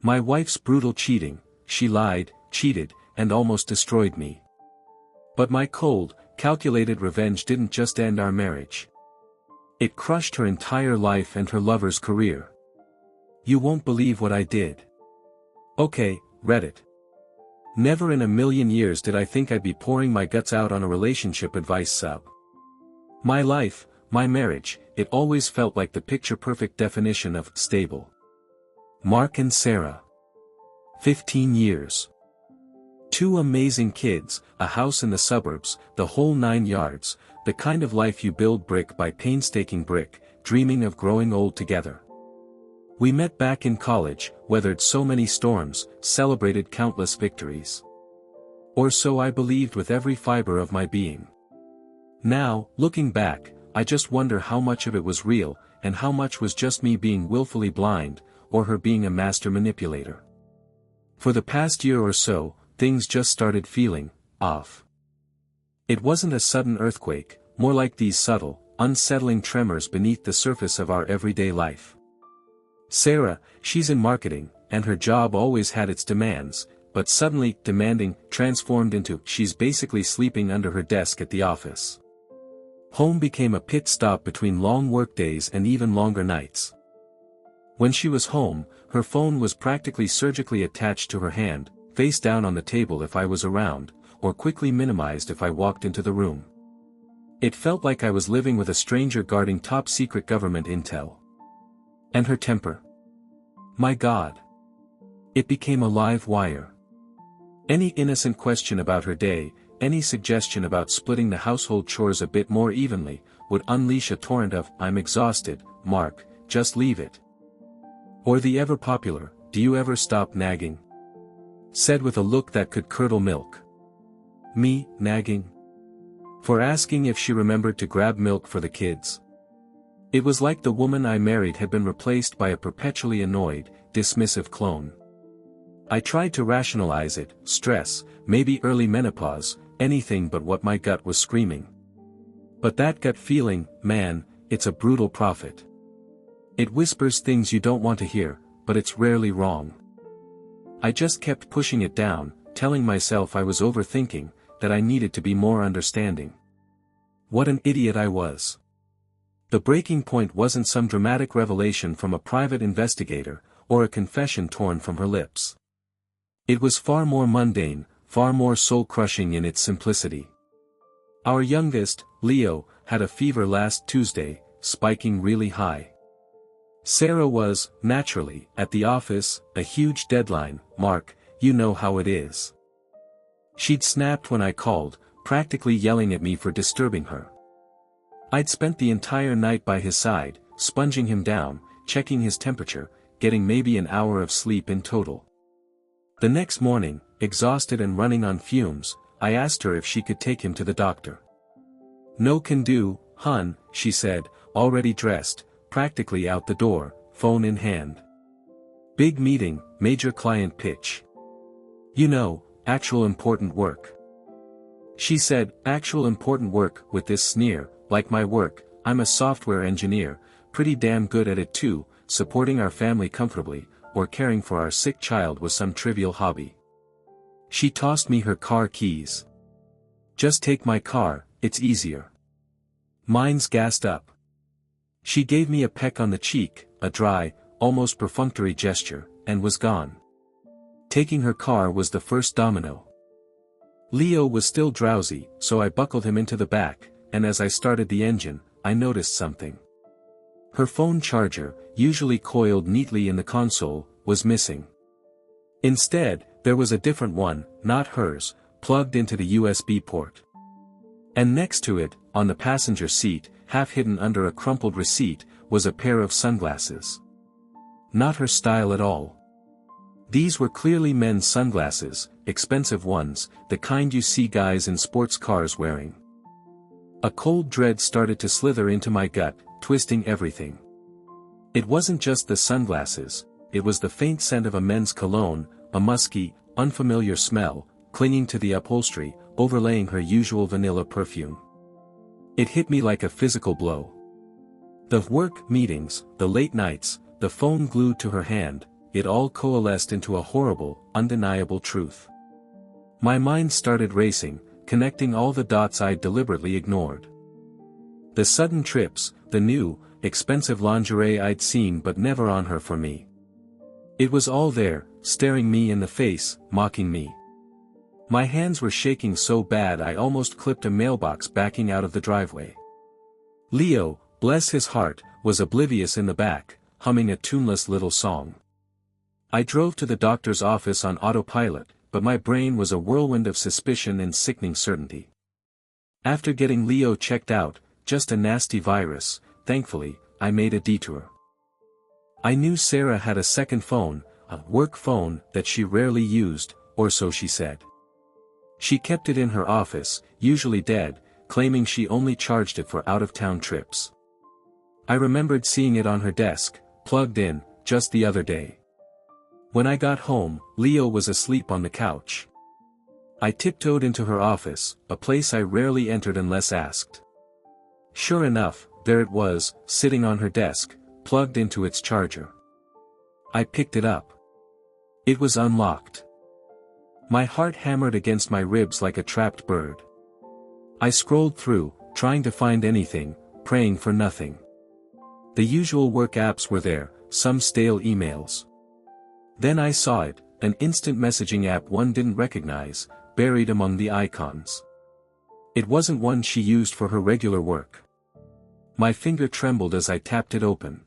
My wife's brutal cheating, she lied, cheated, and almost destroyed me. But my cold, calculated revenge didn't just end our marriage. It crushed her entire life and her lover's career. You won't believe what I did. Okay, Reddit. Never in a million years did I think I'd be pouring my guts out on a relationship advice sub. My life, my marriage, it always felt like the picture-perfect definition of stable. Mark and Sarah. 15 years. 2 amazing kids, a house in the suburbs, the whole 9 yards, the kind of life you build brick by painstaking brick, dreaming of growing old together. We met back in college, weathered so many storms, celebrated countless victories. Or so I believed with every fiber of my being. Now, looking back, I just wonder how much of it was real, and how much was just me being willfully blind, or her being a master manipulator. For the past year or so, things just started feeling off. It wasn't a sudden earthquake, more like these subtle, unsettling tremors beneath the surface of our everyday life. Sarah, she's in marketing, and her job always had its demands, but suddenly, demanding, transformed into, she's basically sleeping under her desk at the office. Home became a pit stop between long workdays and even longer nights. When she was home, her phone was practically surgically attached to her hand, face down on the table if I was around, or quickly minimized if I walked into the room. It felt like I was living with a stranger guarding top-secret government intel. And her temper. My God. It became a live wire. Any innocent question about her day, any suggestion about splitting the household chores a bit more evenly, would unleash a torrent of, "I'm exhausted, Mark, just leave it." Or the ever-popular, "Do you ever stop nagging?" Said with a look that could curdle milk. Me, nagging? For asking if she remembered to grab milk for the kids. It was like the woman I married had been replaced by a perpetually annoyed, dismissive clone. I tried to rationalize it, stress, maybe early menopause, anything but what my gut was screaming. But that gut feeling, man, it's a brutal prophet. It whispers things you don't want to hear, but it's rarely wrong. I just kept pushing it down, telling myself I was overthinking, that I needed to be more understanding. What an idiot I was. The breaking point wasn't some dramatic revelation from a private investigator, or a confession torn from her lips. It was far more mundane, far more soul-crushing in its simplicity. Our youngest, Leo, had a fever last Tuesday, spiking really high. Sarah was, naturally, at the office, a huge deadline, Mark, you know how it is. She'd snapped when I called, practically yelling at me for disturbing her. I'd spent the entire night by his side, sponging him down, checking his temperature, getting maybe an hour of sleep in total. The next morning, exhausted and running on fumes, I asked her if she could take him to the doctor. "No can do, hun," she said, already dressed, practically out the door, phone in hand. "Big meeting, major client pitch. You know, actual important work." She said, "Actual important work," with this sneer, like my work, I'm a software engineer, pretty damn good at it too, supporting our family comfortably, or caring for our sick child was some trivial hobby. She tossed me her car keys. "Just take my car, it's easier. Mine's gassed up." She gave me a peck on the cheek, a dry, almost perfunctory gesture, and was gone. Taking her car was the first domino. Leo was still drowsy, so I buckled him into the back, and as I started the engine, I noticed something. Her phone charger, usually coiled neatly in the console, was missing. Instead, there was a different one, not hers, plugged into the USB port. And next to it, on the passenger seat, half hidden under a crumpled receipt, was a pair of sunglasses. Not her style at all. These were clearly men's sunglasses, expensive ones, the kind you see guys in sports cars wearing. A cold dread started to slither into my gut, twisting everything. It wasn't just the sunglasses, it was the faint scent of a men's cologne, a musky, unfamiliar smell, clinging to the upholstery, overlaying her usual vanilla perfume. It hit me like a physical blow. The work meetings, the late nights, the phone glued to her hand, it all coalesced into a horrible, undeniable truth. My mind started racing, connecting all the dots I'd deliberately ignored. The sudden trips, the new, expensive lingerie I'd seen but never on her for me. It was all there, staring me in the face, mocking me. My hands were shaking so bad I almost clipped a mailbox backing out of the driveway. Leo, bless his heart, was oblivious in the back, humming a tuneless little song. I drove to the doctor's office on autopilot, but my brain was a whirlwind of suspicion and sickening certainty. After getting Leo checked out, just a nasty virus, thankfully, I made a detour. I knew Sarah had a second phone, a work phone that she rarely used, or so she said. She kept it in her office, usually dead, claiming she only charged it for out-of-town trips. I remembered seeing it on her desk, plugged in, just the other day. When I got home, Leo was asleep on the couch. I tiptoed into her office, a place I rarely entered unless asked. Sure enough, there it was, sitting on her desk, plugged into its charger. I picked it up. It was unlocked. My heart hammered against my ribs like a trapped bird. I scrolled through, trying to find anything, praying for nothing. The usual work apps were there, some stale emails. Then I saw it, an instant messaging app one didn't recognize, buried among the icons. It wasn't one she used for her regular work. My finger trembled as I tapped it open.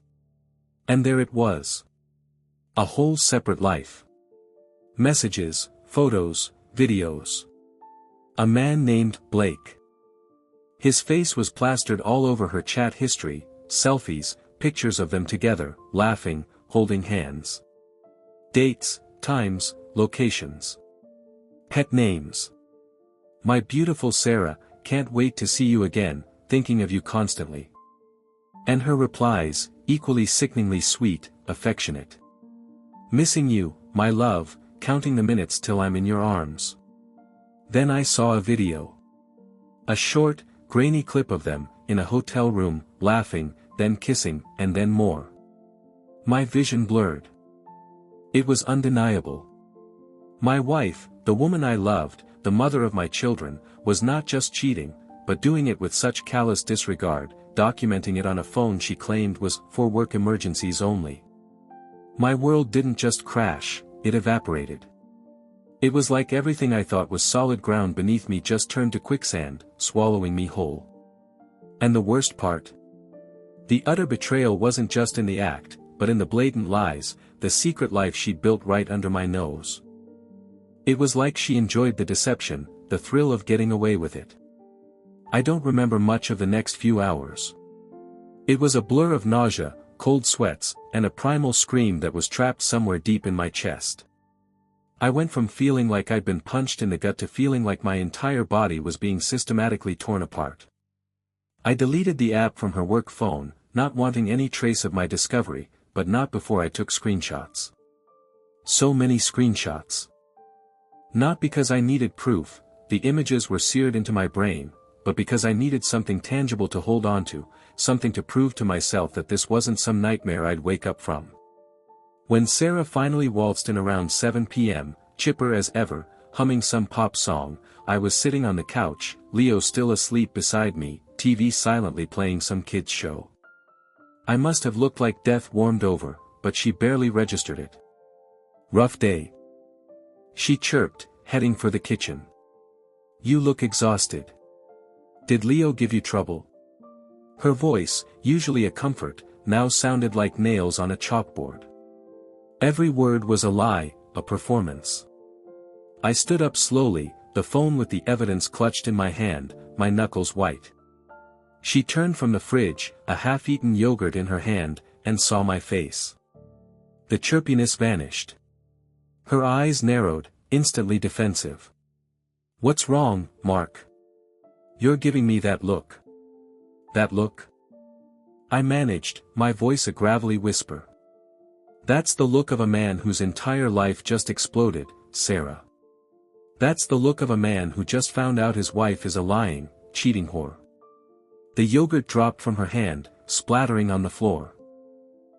And there it was. A whole separate life. Messages, photos, videos. A man named Blake. His face was plastered all over her chat history, selfies, pictures of them together, laughing, holding hands. Dates, times, locations. Pet names. My beautiful Sarah, can't wait to see you again, thinking of you constantly. And her replies, equally sickeningly sweet, affectionate. Missing you, my love, counting the minutes till I'm in your arms. Then I saw a video. A short, grainy clip of them, in a hotel room, laughing, then kissing, and then more. My vision blurred. It was undeniable. My wife, the woman I loved, the mother of my children, was not just cheating, but doing it with such callous disregard, documenting it on a phone she claimed was for work emergencies only. My world didn't just crash, it evaporated. It was like everything I thought was solid ground beneath me just turned to quicksand, swallowing me whole. And the worst part? The utter betrayal wasn't just in the act, but in the blatant lies, the secret life she'd built right under my nose. It was like she enjoyed the deception, the thrill of getting away with it. I don't remember much of the next few hours. It was a blur of nausea, cold sweats, and a primal scream that was trapped somewhere deep in my chest. I went from feeling like I'd been punched in the gut to feeling like my entire body was being systematically torn apart. I deleted the app from her work phone, not wanting any trace of my discovery, but not before I took screenshots. So many screenshots. Not because I needed proof, the images were seared into my brain, but because I needed something tangible to hold on to, something to prove to myself that this wasn't some nightmare I'd wake up from. When Sarah finally waltzed in around 7 p.m., chipper as ever, humming some pop song, I was sitting on the couch, Leo still asleep beside me, TV silently playing some kids' show. I must have looked like death warmed over, but she barely registered it. Rough day. She chirped, heading for the kitchen. You look exhausted. Did Leo give you trouble? Her voice, usually a comfort, now sounded like nails on a chalkboard. Every word was a lie, a performance. I stood up slowly, the phone with the evidence clutched in my hand, my knuckles white. She turned from the fridge, a half-eaten yogurt in her hand, and saw my face. The chirpiness vanished. Her eyes narrowed, instantly defensive. What's wrong, Mark? You're giving me that look. That look? I managed, my voice a gravelly whisper. That's the look of a man whose entire life just exploded, Sarah. That's the look of a man who just found out his wife is a lying, cheating whore. The yogurt dropped from her hand, splattering on the floor.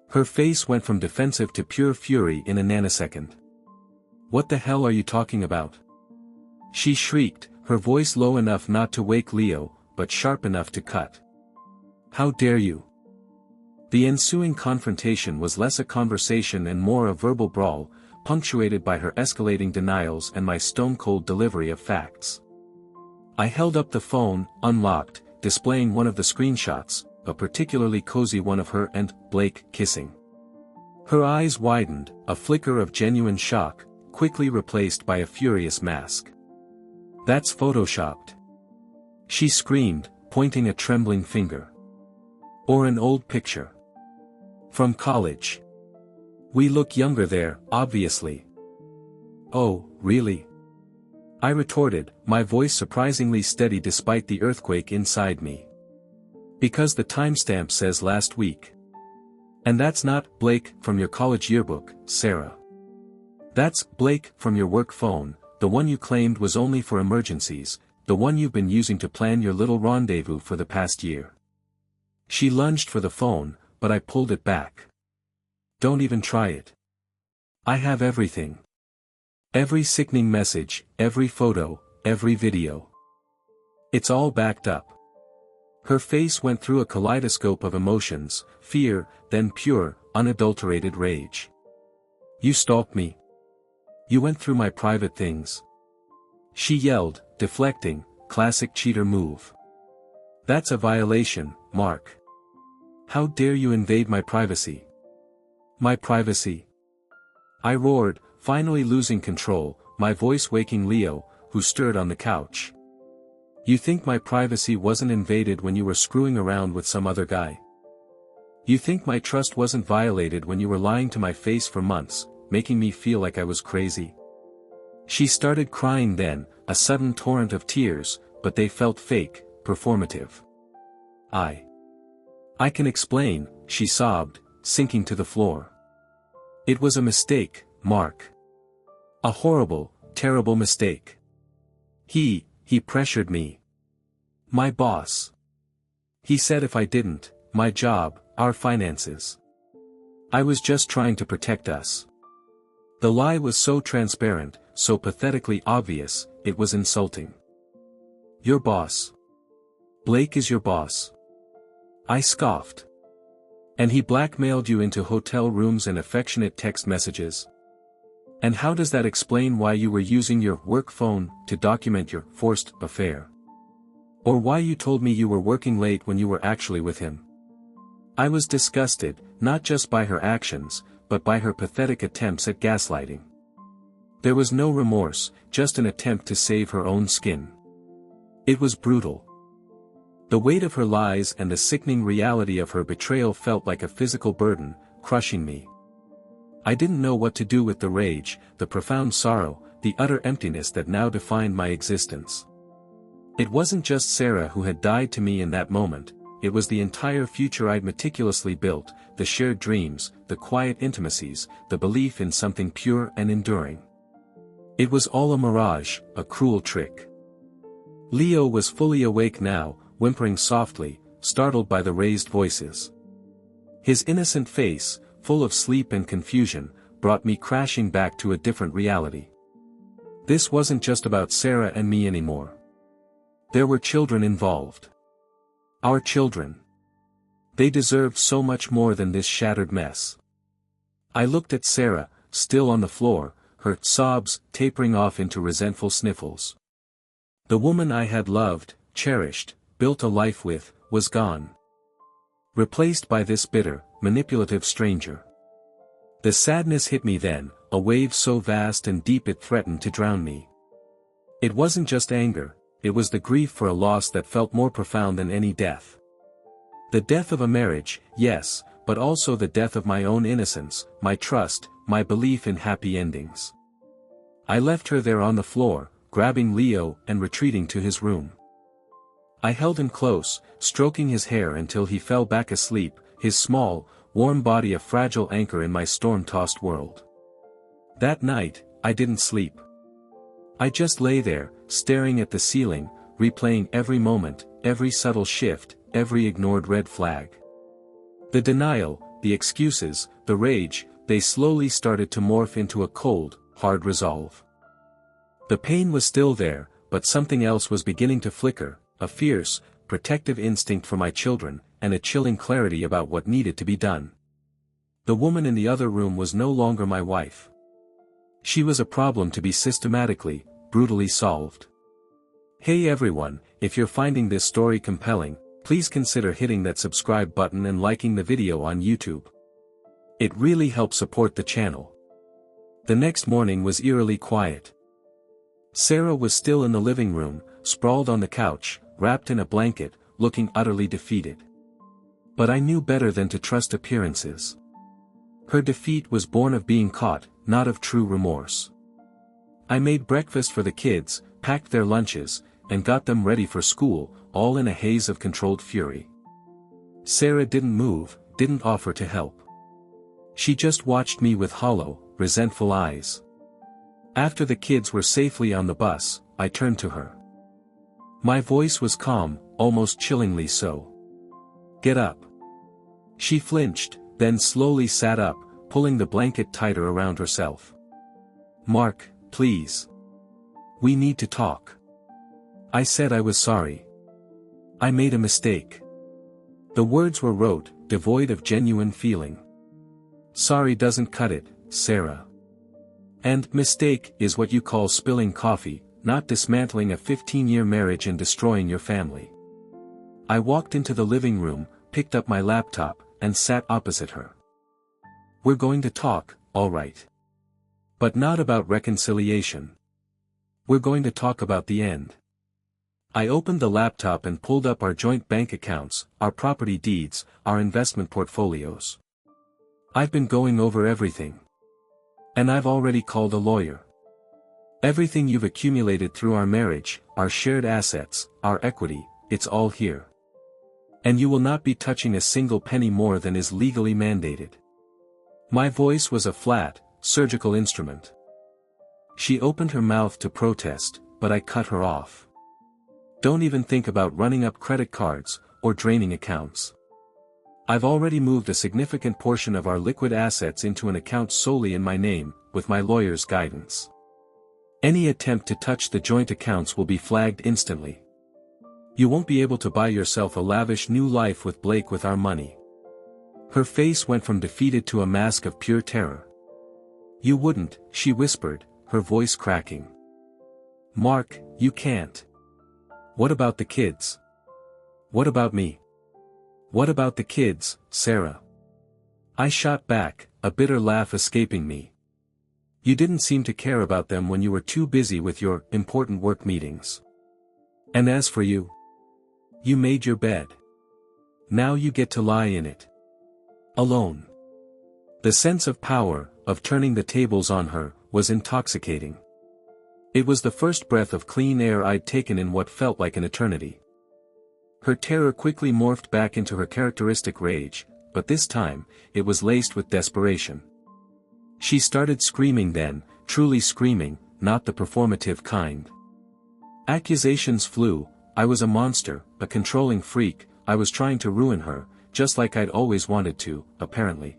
Her face went from defensive to pure fury in a nanosecond. "What the hell are you talking about?" she shrieked, her voice low enough not to wake Leo, but sharp enough to cut. "How dare you?" The ensuing confrontation was less a conversation and more a verbal brawl, punctuated by her escalating denials and my stone-cold delivery of facts. I held up the phone, unlocked, displaying one of the screenshots, a particularly cozy one of her and Blake kissing. Her eyes widened, a flicker of genuine shock, quickly replaced by a furious mask. "That's photoshopped," she screamed, pointing a trembling finger. "Or an old picture. From college. We look younger there, obviously." "Oh, really?" I retorted, my voice surprisingly steady despite the earthquake inside me. "Because the timestamp says last week. And that's not Blake from your college yearbook, Sarah. That's Blake from your work phone, the one you claimed was only for emergencies, the one you've been using to plan your little rendezvous for the past year." She lunged for the phone, but I pulled it back. "Don't even try it. I have everything. Every sickening message, every photo, every video. It's all backed up." Her face went through a kaleidoscope of emotions, fear, then pure, unadulterated rage. "You stalked me. You went through my private things." She yelled, deflecting, classic cheater move. "That's a violation, Mark. How dare you invade my privacy?" "My privacy?" I roared, finally losing control, my voice waking Leo, who stirred on the couch. "You think my privacy wasn't invaded when you were screwing around with some other guy? You think my trust wasn't violated when you were lying to my face for months, making me feel like I was crazy?" She started crying then, a sudden torrent of tears, but they felt fake, performative. I can explain," she sobbed, sinking to the floor. "It was a mistake, Mark. A horrible, terrible mistake. He pressured me. My boss. He said if I didn't, my job, our finances. I was just trying to protect us." The lie was so transparent, so pathetically obvious, it was insulting. "Your boss? Blake is your boss?" I scoffed. "And he blackmailed you into hotel rooms and affectionate text messages? And how does that explain why you were using your work phone to document your forced affair? Or why you told me you were working late when you were actually with him?" I was disgusted, not just by her actions, but by her pathetic attempts at gaslighting. There was no remorse, just an attempt to save her own skin. It was brutal. The weight of her lies and the sickening reality of her betrayal felt like a physical burden, crushing me. I didn't know what to do with the rage, the profound sorrow, the utter emptiness that now defined my existence. It wasn't just Sarah who had died to me in that moment, it was the entire future I'd meticulously built, the shared dreams, the quiet intimacies, the belief in something pure and enduring. It was all a mirage, a cruel trick. Leo was fully awake now, whimpering softly, startled by the raised voices. His innocent face, full of sleep and confusion, brought me crashing back to a different reality. This wasn't just about Sarah and me anymore. There were children involved. Our children. They deserved so much more than this shattered mess. I looked at Sarah, still on the floor, her sobs tapering off into resentful sniffles. The woman I had loved, cherished, built a life with, was gone. Replaced by this bitter, manipulative stranger. The sadness hit me then, a wave so vast and deep it threatened to drown me. It wasn't just anger, it was the grief for a loss that felt more profound than any death. The death of a marriage, yes, but also the death of my own innocence, my trust, my belief in happy endings. I left her there on the floor, grabbing Leo and retreating to his room. I held him close, stroking his hair until he fell back asleep, his small, warm body a fragile anchor in my storm-tossed world. That night, I didn't sleep. I just lay there, staring at the ceiling, replaying every moment, every subtle shift, every ignored red flag. The denial, the excuses, the rage, they slowly started to morph into a cold, hard resolve. The pain was still there, but something else was beginning to flicker, a fierce, protective instinct for my children, and a chilling clarity about what needed to be done. The woman in the other room was no longer my wife. She was a problem to be systematically, brutally solved. Hey everyone, if you're finding this story compelling, please consider hitting that subscribe button and liking the video on YouTube. It really helps support the channel. The next morning was eerily quiet. Sarah was still in the living room, sprawled on the couch, wrapped in a blanket, looking utterly defeated. But I knew better than to trust appearances. Her defeat was born of being caught, not of true remorse. I made breakfast for the kids, packed their lunches, and got them ready for school, all in a haze of controlled fury. Sarah didn't move, didn't offer to help. She just watched me with hollow, resentful eyes. After the kids were safely on the bus, I turned to her. My voice was calm, almost chillingly so. Get up. She flinched, then slowly sat up, pulling the blanket tighter around herself. Mark, please. We need to talk. I said I was sorry. I made a mistake. The words were rote, devoid of genuine feeling. Sorry doesn't cut it, Sarah. And mistake is what you call spilling coffee, not dismantling a 15-year marriage and destroying your family. I walked into the living room, picked up my laptop, and sat opposite her. We're going to talk, all right. But not about reconciliation. We're going to talk about the end. I opened the laptop and pulled up our joint bank accounts, our property deeds, our investment portfolios. I've been going over everything. And I've already called a lawyer. Everything you've accumulated through our marriage, our shared assets, our equity, it's all here. And you will not be touching a single penny more than is legally mandated. My voice was a flat, surgical instrument. She opened her mouth to protest, but I cut her off. Don't even think about running up credit cards, or draining accounts. I've already moved a significant portion of our liquid assets into an account solely in my name, with my lawyer's guidance. Any attempt to touch the joint accounts will be flagged instantly. You won't be able to buy yourself a lavish new life with Blake with our money. Her face went from defeated to a mask of pure terror. You wouldn't, she whispered, her voice cracking. Mark, you can't. What about the kids? What about me? What about the kids, Sarah? I shot back, a bitter laugh escaping me. You didn't seem to care about them when you were too busy with your important work meetings. And as for you, you made your bed. Now you get to lie in it. Alone. The sense of power, of turning the tables on her, was intoxicating. It was the first breath of clean air I'd taken in what felt like an eternity. Her terror quickly morphed back into her characteristic rage, but this time, it was laced with desperation. She started screaming then, truly screaming, not the performative kind. Accusations flew. I was a monster, a controlling freak, I was trying to ruin her, just like I'd always wanted to, apparently.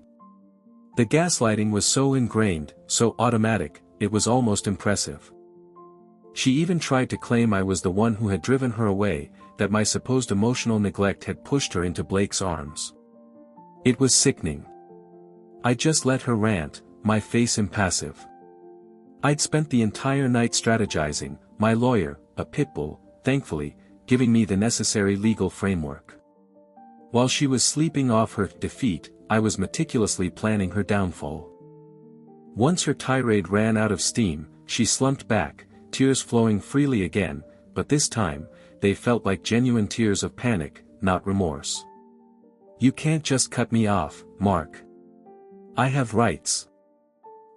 The gaslighting was so ingrained, so automatic, it was almost impressive. She even tried to claim I was the one who had driven her away, that my supposed emotional neglect had pushed her into Blake's arms. It was sickening. I just let her rant, my face impassive. I'd spent the entire night strategizing, my lawyer, a pit bull, thankfully, giving me the necessary legal framework. While she was sleeping off her defeat, I was meticulously planning her downfall. Once her tirade ran out of steam, she slumped back, tears flowing freely again, but this time, they felt like genuine tears of panic, not remorse. You can't just cut me off, Mark. I have rights.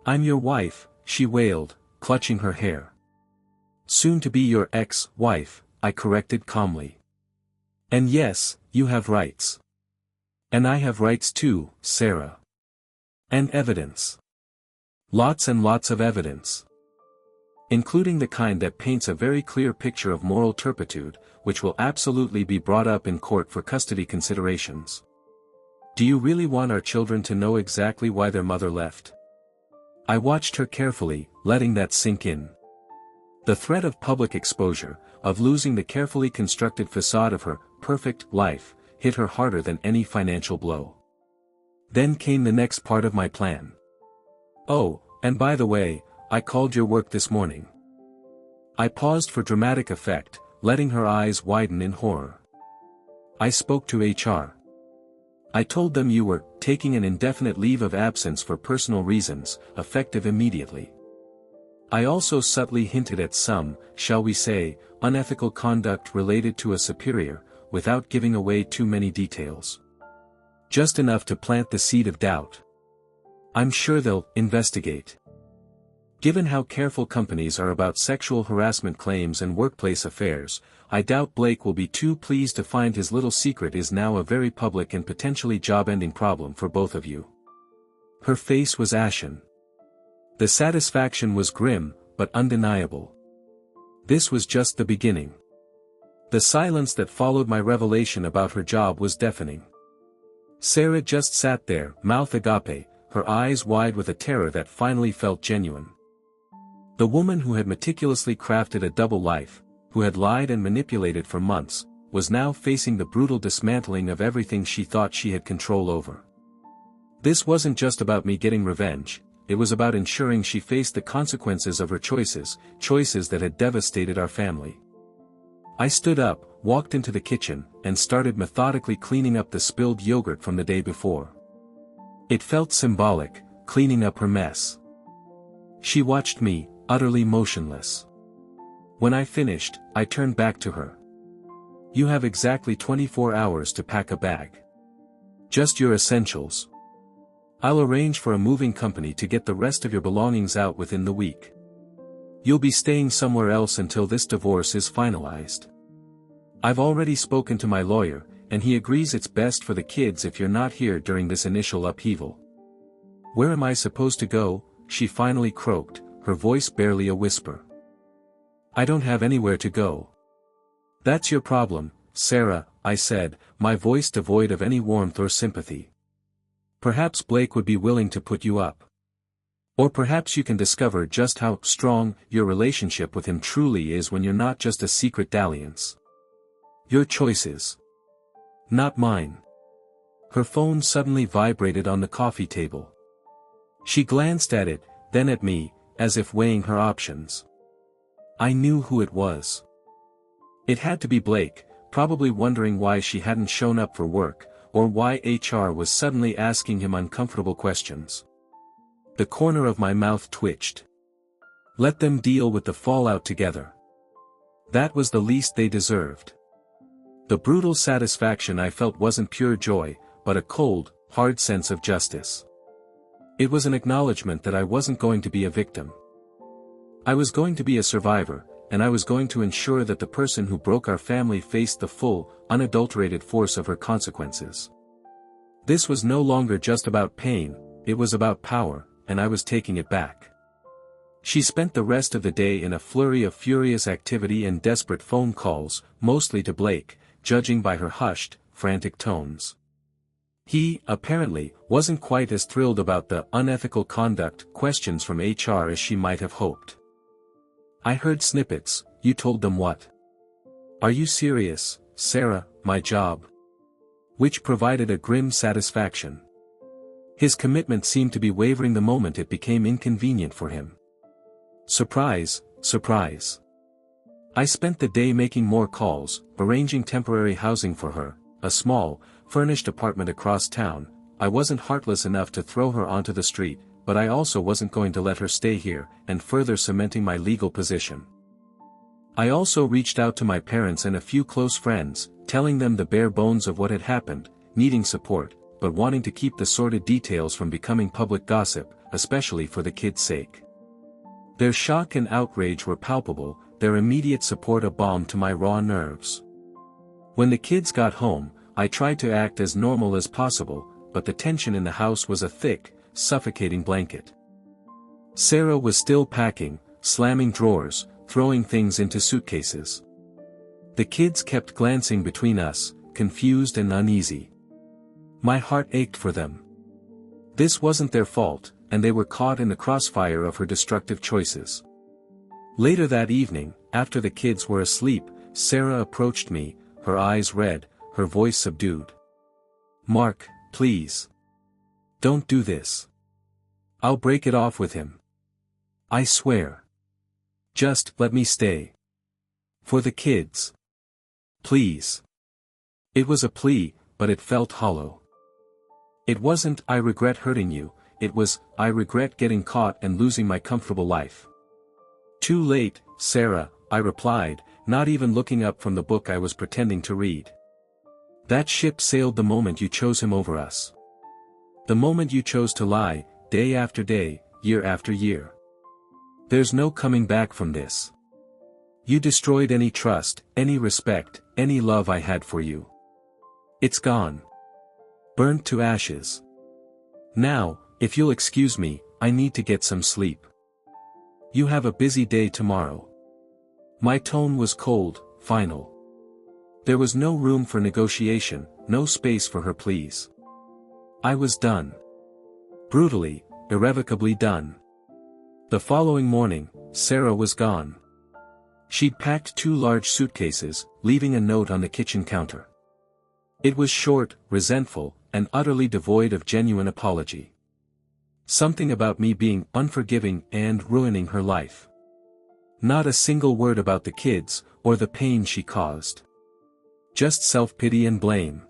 I'm your wife, she wailed, clutching her hair. Soon to be your ex-wife, I corrected calmly. And yes, you have rights. And I have rights too, Sarah. And evidence. Lots and lots of evidence. Including the kind that paints a very clear picture of moral turpitude, which will absolutely be brought up in court for custody considerations. Do you really want our children to know exactly why their mother left? I watched her carefully, letting that sink in. The threat of public exposure, of losing the carefully constructed facade of her perfect life, hit her harder than any financial blow. Then came the next part of my plan. Oh, and by the way, I called your work this morning. I paused for dramatic effect, letting her eyes widen in horror. I spoke to HR. I told them you were taking an indefinite leave of absence for personal reasons, effective immediately. I also subtly hinted at some, shall we say, unethical conduct related to a superior, without giving away too many details. Just enough to plant the seed of doubt. I'm sure they'll investigate. Given how careful companies are about sexual harassment claims and workplace affairs, I doubt Blake will be too pleased to find his little secret is now a very public and potentially job-ending problem for both of you. Her face was ashen. The satisfaction was grim, but undeniable. This was just the beginning. The silence that followed my revelation about her job was deafening. Sarah just sat there, mouth agape, her eyes wide with a terror that finally felt genuine. The woman who had meticulously crafted a double life, who had lied and manipulated for months, was now facing the brutal dismantling of everything she thought she had control over. This wasn't just about me getting revenge, it was about ensuring she faced the consequences of her choices that had devastated our family. I stood up, walked into the kitchen, and started methodically cleaning up the spilled yogurt from the day before. It felt symbolic, cleaning up her mess. She watched me, utterly motionless. When I finished, I turned back to her. You have exactly 24 hours to pack a bag. Just your essentials. I'll arrange for a moving company to get the rest of your belongings out within the week. You'll be staying somewhere else until this divorce is finalized. I've already spoken to my lawyer, and he agrees it's best for the kids if you're not here during this initial upheaval. Where am I supposed to go? She finally croaked, her voice barely a whisper. I don't have anywhere to go. That's your problem, Sarah, I said, my voice devoid of any warmth or sympathy. Perhaps Blake would be willing to put you up. Or perhaps you can discover just how strong your relationship with him truly is when you're not just a secret dalliance. Your choices. Not mine. Her phone suddenly vibrated on the coffee table. She glanced at it, then at me, as if weighing her options. I knew who it was. It had to be Blake, probably wondering why she hadn't shown up for work, or why HR was suddenly asking him uncomfortable questions. The corner of my mouth twitched. Let them deal with the fallout together. That was the least they deserved. The brutal satisfaction I felt wasn't pure joy, but a cold, hard sense of justice. It was an acknowledgement that I wasn't going to be a victim. I was going to be a survivor, and I was going to ensure that the person who broke our family faced the full, unadulterated force of her consequences. This was no longer just about pain, it was about power, and I was taking it back. She spent the rest of the day in a flurry of furious activity and desperate phone calls, mostly to Blake, judging by her hushed, frantic tones. He, apparently, wasn't quite as thrilled about the unethical conduct questions from HR as she might have hoped. I heard snippets. You told them what? Are you serious, Sarah? My job. Which provided a grim satisfaction. His commitment seemed to be wavering the moment it became inconvenient for him. Surprise, surprise. I spent the day making more calls, arranging temporary housing for her, a small, furnished apartment across town. I wasn't heartless enough to throw her onto the street, but I also wasn't going to let her stay here, and further cementing my legal position. I also reached out to my parents and a few close friends, telling them the bare bones of what had happened, needing support, but wanting to keep the sordid details from becoming public gossip, especially for the kids' sake. Their shock and outrage were palpable, their immediate support a balm to my raw nerves. When the kids got home, I tried to act as normal as possible, but the tension in the house was a thick, suffocating blanket. Sarah was still packing, slamming drawers, throwing things into suitcases. The kids kept glancing between us, confused and uneasy. My heart ached for them. This wasn't their fault, and they were caught in the crossfire of her destructive choices. Later that evening, after the kids were asleep, Sarah approached me, her eyes red, her voice subdued. "Mark, please. Don't do this. I'll break it off with him. I swear. Just let me stay. For the kids. Please." It was a plea, but it felt hollow. It wasn't "I regret hurting you," it was "I regret getting caught and losing my comfortable life." "Too late, Sarah," I replied, not even looking up from the book I was pretending to read. "That ship sailed the moment you chose him over us. The moment you chose to lie, day after day, year after year. There's no coming back from this. You destroyed any trust, any respect, any love I had for you. It's gone. Burnt to ashes. Now, if you'll excuse me, I need to get some sleep. You have a busy day tomorrow." My tone was cold, final. There was no room for negotiation, no space for her pleas. I was done. Brutally, irrevocably done. The following morning, Sarah was gone. She'd packed 2 large suitcases, leaving a note on the kitchen counter. It was short, resentful, and utterly devoid of genuine apology. Something about me being unforgiving and ruining her life. Not a single word about the kids, or the pain she caused. Just self-pity and blame.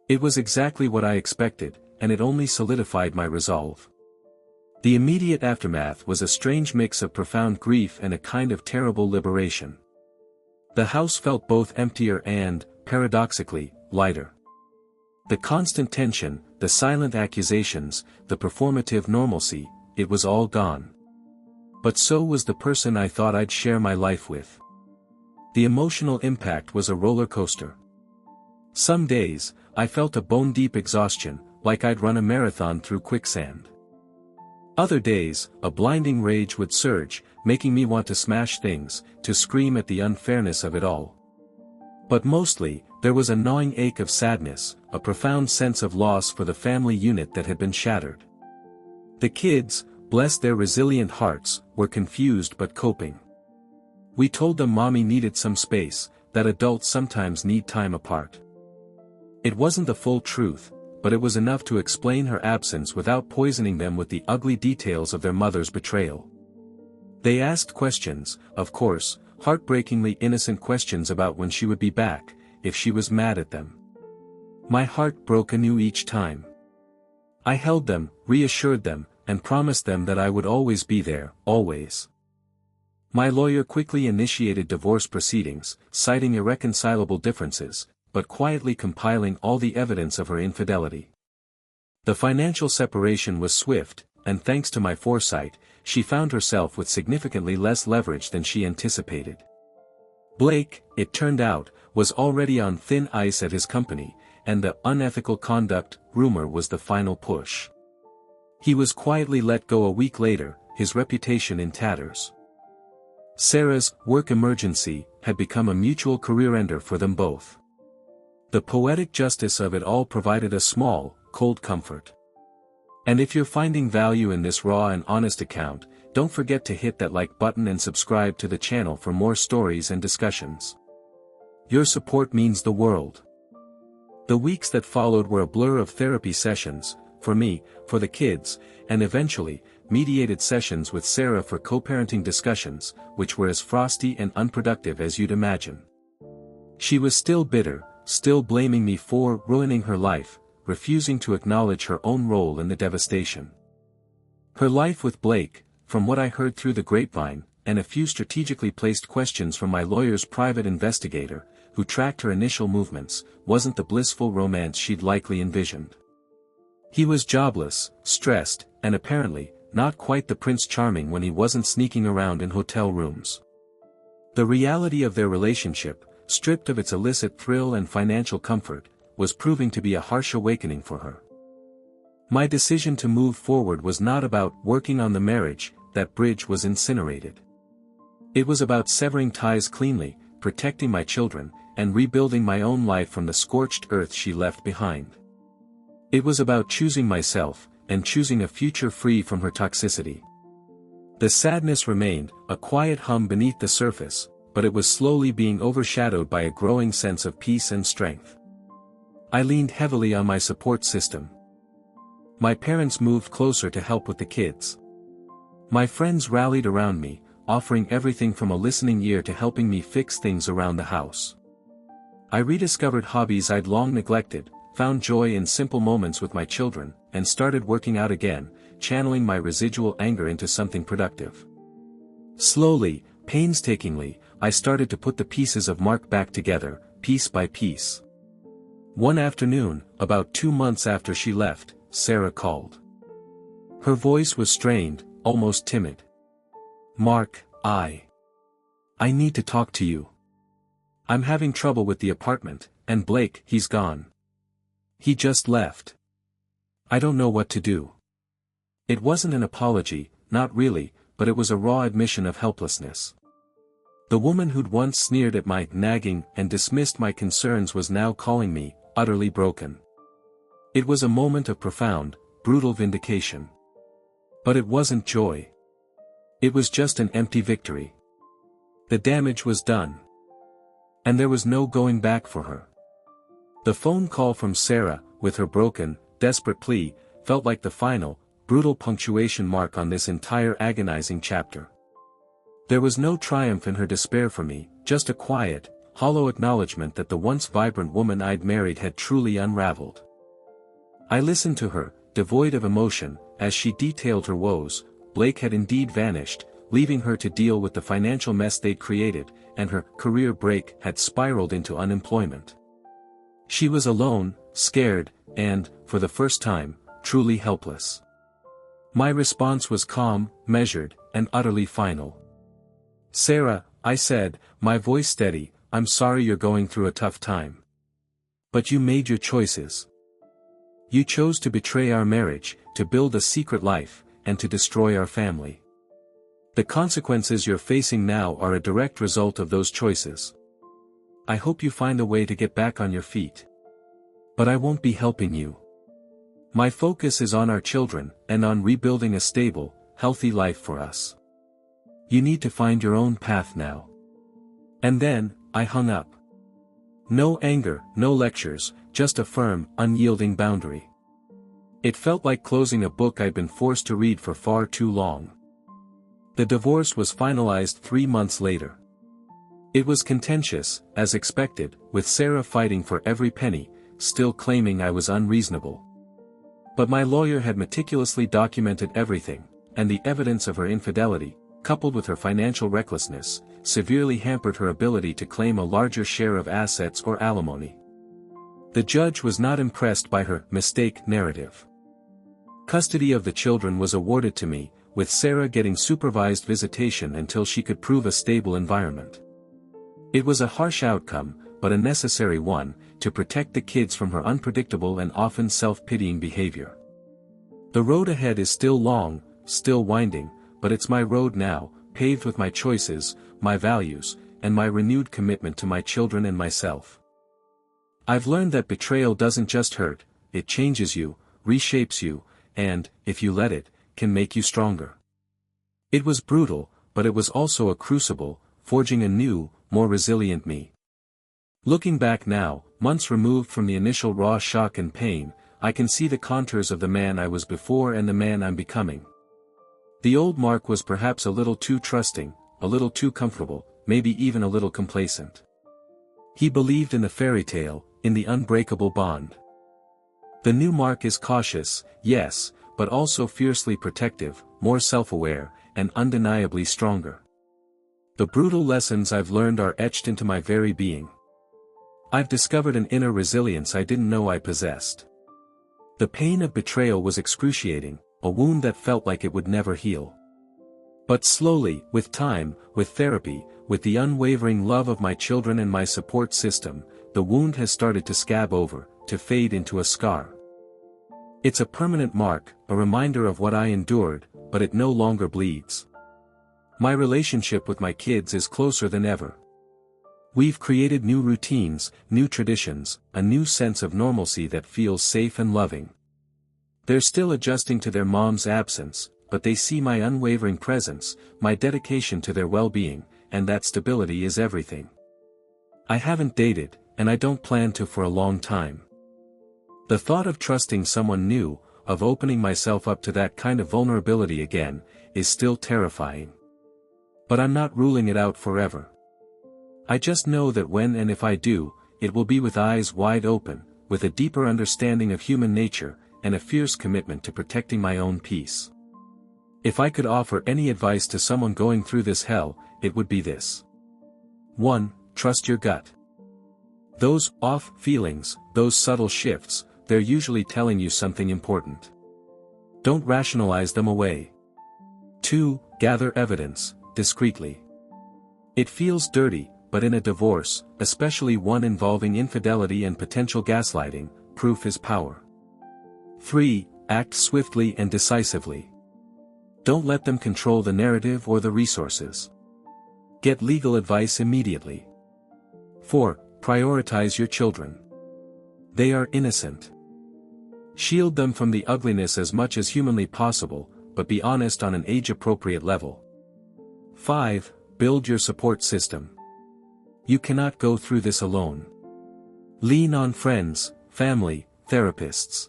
It was exactly what I expected, and it only solidified my resolve. The immediate aftermath was a strange mix of profound grief and a kind of terrible liberation. The house felt both emptier and, paradoxically, lighter. The constant tension, the silent accusations, the performative normalcy, it was all gone. But so was the person I thought I'd share my life with. The emotional impact was a roller coaster. Some days, I felt a bone-deep exhaustion, like I'd run a marathon through quicksand. Other days, a blinding rage would surge, making me want to smash things, to scream at the unfairness of it all. But mostly, there was a gnawing ache of sadness, a profound sense of loss for the family unit that had been shattered. The kids, bless their resilient hearts, were confused but coping. We told them mommy needed some space, that adults sometimes need time apart. It wasn't the full truth, but it was enough to explain her absence without poisoning them with the ugly details of their mother's betrayal. They asked questions, of course, heartbreakingly innocent questions about when she would be back, if she was mad at them. My heart broke anew each time. I held them, reassured them, and promised them that I would always be there, always. My lawyer quickly initiated divorce proceedings, citing irreconcilable differences, but quietly compiling all the evidence of her infidelity. The financial separation was swift, and thanks to my foresight, she found herself with significantly less leverage than she anticipated. Blake, it turned out, was already on thin ice at his company, and the unethical conduct rumor was the final push. He was quietly let go a week later, his reputation in tatters. Sarah's work emergency had become a mutual career-ender for them both. The poetic justice of it all provided a small, cold comfort. And if you're finding value in this raw and honest account, don't forget to hit that like button and subscribe to the channel for more stories and discussions. Your support means the world. The weeks that followed were a blur of therapy sessions, for me, for the kids, and eventually, mediated sessions with Sarah for co-parenting discussions, which were as frosty and unproductive as you'd imagine. She was still bitter, still blaming me for ruining her life, refusing to acknowledge her own role in the devastation. Her life with Blake, from what I heard through the grapevine, and a few strategically placed questions from my lawyer's private investigator, who tracked her initial movements, wasn't the blissful romance she'd likely envisioned. He was jobless, stressed, and apparently, not quite the Prince Charming when he wasn't sneaking around in hotel rooms. The reality of their relationship, stripped of its illicit thrill and financial comfort, was proving to be a harsh awakening for her. My decision to move forward was not about working on the marriage, that bridge was incinerated. It was about severing ties cleanly, protecting my children, and rebuilding my own life from the scorched earth she left behind. It was about choosing myself, and choosing a future free from her toxicity. The sadness remained, a quiet hum beneath the surface, but it was slowly being overshadowed by a growing sense of peace and strength. I leaned heavily on my support system. My parents moved closer to help with the kids. My friends rallied around me, offering everything from a listening ear to helping me fix things around the house. I rediscovered hobbies I'd long neglected, found joy in simple moments with my children, and started working out again, channeling my residual anger into something productive. Slowly, painstakingly, I started to put the pieces of Mark back together, piece by piece. One afternoon, about 2 months after she left, Sarah called. Her voice was strained, almost timid. "Mark, I need to talk to you. I'm having trouble with the apartment, and Blake, he's gone. He just left. I don't know what to do." It wasn't an apology, not really, but it was a raw admission of helplessness. The woman who'd once sneered at my nagging and dismissed my concerns was now calling me, utterly broken. It was a moment of profound, brutal vindication. But it wasn't joy. It was just an empty victory. The damage was done. And there was no going back for her. The phone call from Sarah, with her broken, desperate plea, felt like the final, brutal punctuation mark on this entire agonizing chapter. There was no triumph in her despair for me, just a quiet, hollow acknowledgement that the once vibrant woman I'd married had truly unraveled. I listened to her, devoid of emotion, as she detailed her woes. Blake had indeed vanished, leaving her to deal with the financial mess they'd created, and her career break had spiraled into unemployment. She was alone, scared, and, for the first time, truly helpless. My response was calm, measured, and utterly final. "Sarah," I said, my voice steady, "I'm sorry you're going through a tough time. But you made your choices. You chose to betray our marriage, to build a secret life, and to destroy our family. The consequences you're facing now are a direct result of those choices. I hope you find a way to get back on your feet. But I won't be helping you. My focus is on our children, and on rebuilding a stable, healthy life for us. You need to find your own path now." And then, I hung up. No anger, no lectures, just a firm, unyielding boundary. It felt like closing a book I'd been forced to read for far too long. The divorce was finalized 3 months later. It was contentious, as expected, with Sarah fighting for every penny, still claiming I was unreasonable. But my lawyer had meticulously documented everything, and the evidence of her infidelity, coupled with her financial recklessness, severely hampered her ability to claim a larger share of assets or alimony. The judge was not impressed by her mistake narrative. Custody of the children was awarded to me, with Sarah getting supervised visitation until she could prove a stable environment. It was a harsh outcome, but a necessary one, to protect the kids from her unpredictable and often self-pitying behavior. The road ahead is still long, still winding, but it's my road now, paved with my choices, my values, and my renewed commitment to my children and myself. I've learned that betrayal doesn't just hurt, it changes you, reshapes you, and, if you let it, can make you stronger. It was brutal, but it was also a crucible, forging a new, more resilient me. Looking back now, months removed from the initial raw shock and pain, I can see the contours of the man I was before and the man I'm becoming. The old Mark was perhaps a little too trusting, a little too comfortable, maybe even a little complacent. He believed in the fairy tale, in the unbreakable bond. The new Mark is cautious, yes, but also fiercely protective, more self-aware, and undeniably stronger. The brutal lessons I've learned are etched into my very being. I've discovered an inner resilience I didn't know I possessed. The pain of betrayal was excruciating, a wound that felt like it would never heal. But slowly, with time, with therapy, with the unwavering love of my children and my support system, the wound has started to scab over, to fade into a scar. It's a permanent mark, a reminder of what I endured, but it no longer bleeds. My relationship with my kids is closer than ever. We've created new routines, new traditions, a new sense of normalcy that feels safe and loving. They're still adjusting to their mom's absence, but they see my unwavering presence, my dedication to their well-being, and that stability is everything. I haven't dated, and I don't plan to for a long time. The thought of trusting someone new, of opening myself up to that kind of vulnerability again, is still terrifying. But I'm not ruling it out forever. I just know that when and if I do, it will be with eyes wide open, with a deeper understanding of human nature, and a fierce commitment to protecting my own peace. If I could offer any advice to someone going through this hell, it would be this. 1. Trust your gut. Those off feelings, those subtle shifts, they're usually telling you something important. Don't rationalize them away. 2. Gather evidence, discreetly. It feels dirty, but in a divorce, especially one involving infidelity and potential gaslighting, proof is power. 3. Act swiftly and decisively. Don't let them control the narrative or the resources. Get legal advice immediately. 4. Prioritize your children. They are innocent. Shield them from the ugliness as much as humanly possible, but be honest on an age-appropriate level. 5. Build your support system. You cannot go through this alone. Lean on friends, family, therapists.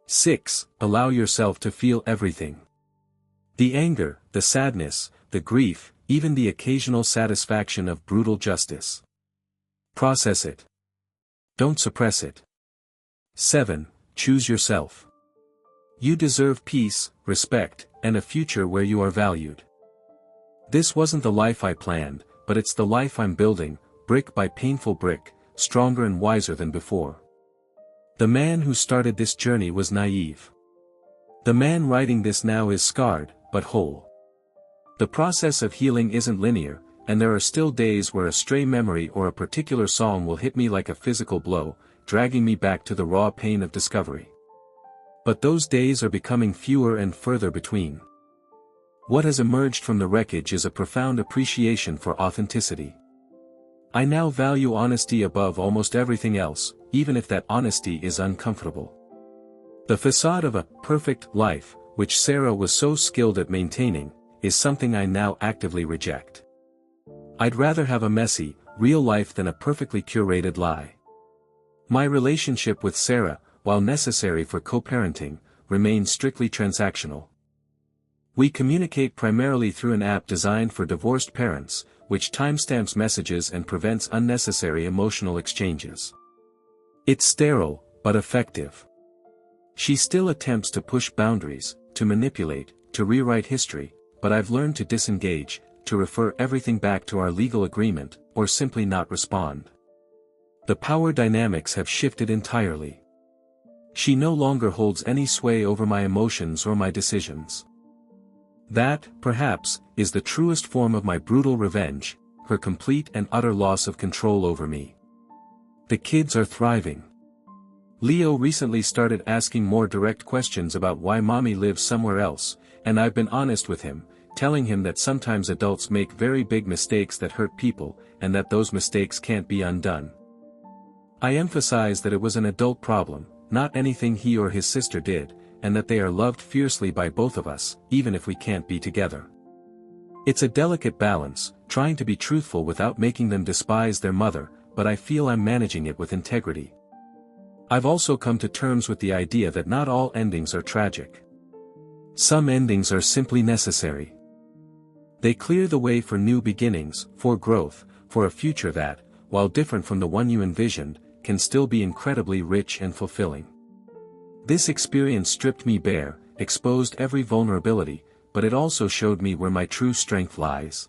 6. Allow yourself to feel everything. The anger, the sadness, the grief, even the occasional satisfaction of brutal justice. Process it. Don't suppress it. 7. Choose yourself. You deserve peace, respect, and a future where you are valued. This wasn't the life I planned, but it's the life I'm building, brick by painful brick, stronger and wiser than before. The man who started this journey was naive. The man writing this now is scarred, but whole. The process of healing isn't linear, and there are still days where a stray memory or a particular song will hit me like a physical blow, dragging me back to the raw pain of discovery. But those days are becoming fewer and further between. What has emerged from the wreckage is a profound appreciation for authenticity. I now value honesty above almost everything else, even if that honesty is uncomfortable. The facade of a perfect life, which Sarah was so skilled at maintaining, is something I now actively reject. I'd rather have a messy, real life than a perfectly curated lie. My relationship with Sarah, while necessary for co-parenting, remains strictly transactional. We communicate primarily through an app designed for divorced parents, which timestamps messages and prevents unnecessary emotional exchanges. It's sterile, but effective. She still attempts to push boundaries, to manipulate, to rewrite history, but I've learned to disengage, to refer everything back to our legal agreement, or simply not respond. The power dynamics have shifted entirely. She no longer holds any sway over my emotions or my decisions. That, perhaps, is the truest form of my brutal revenge, her complete and utter loss of control over me. The kids are thriving. Leo recently started asking more direct questions about why mommy lives somewhere else, and I've been honest with him, telling him that sometimes adults make very big mistakes that hurt people, and that those mistakes can't be undone. I emphasize that it was an adult problem, not anything he or his sister did, and that they are loved fiercely by both of us, even if we can't be together. It's a delicate balance, trying to be truthful without making them despise their mother, but I feel I'm managing it with integrity. I've also come to terms with the idea that not all endings are tragic. Some endings are simply necessary. They clear the way for new beginnings, for growth, for a future that, while different from the one you envisioned, can still be incredibly rich and fulfilling. This experience stripped me bare, exposed every vulnerability, but it also showed me where my true strength lies.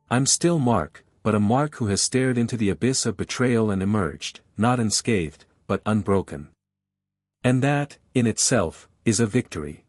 I'm still Mark, but a Mark who has stared into the abyss of betrayal and emerged, not unscathed, but unbroken. And that, in itself, is a victory.